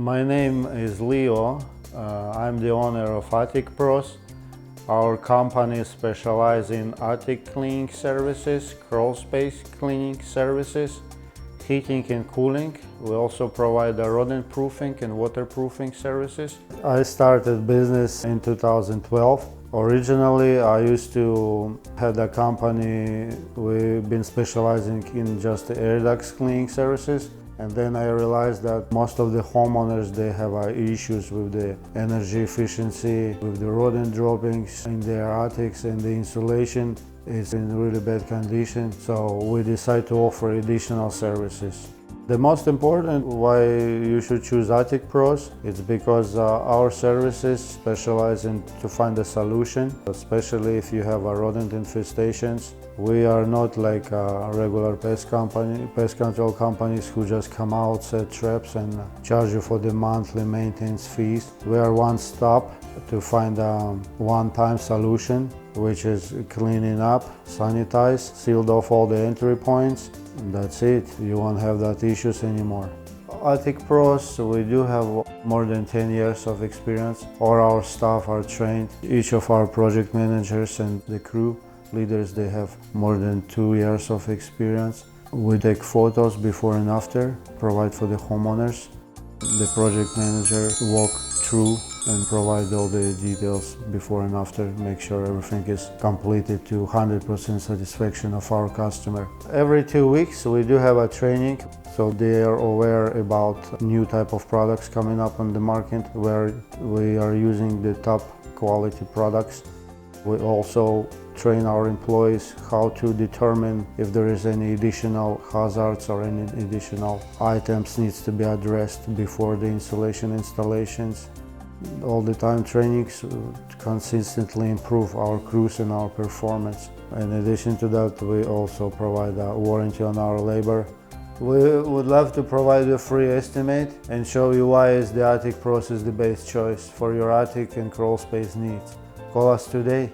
My name is Leo. I'm the owner of Attic Pros. Our company specializes in attic cleaning services, crawl space cleaning services, heating and cooling. We also provide rodent proofing and waterproofing services. I started business in 2012. Originally, I used to have a company. We've been specializing in just air ducts cleaning services. And then I realized that most of the homeowners, they have issues with the energy efficiency, with the rodent droppings in their attics, and the insulation is in really bad condition. So we decided to offer additional services. The most important why you should choose Attic Pros, it's because our services specialize in to find a solution, especially if you have rodent infestations. We are not like regular pest control companies who just come out, set traps and charge you for the monthly maintenance fees. We are one stop to find a one-time solution, which is cleaning up, sanitize, sealed off all the entry points. That's it. You won't have that issues anymore. Attic Pros, we do have more than 10 years of experience. All our staff are trained. Each of our project managers and the crew leaders, they have more than 2 years of experience. We take photos before and after, provide for the homeowners. The project manager walk through and provide all the details before and after, make sure everything is completed to 100% satisfaction of our customer. Every 2 weeks we do have a training, so they are aware about new type of products coming up on the market where we are using the top quality products. We also train our employees how to determine if there is any additional hazards or any additional items needs to be addressed before the installations. All the time trainings consistently improve our crews and our performance. In addition to that, we also provide a warranty on our labor. We would love to provide you a free estimate and show you why the Attic Pros is the best choice for your attic and crawl space needs. Call us today.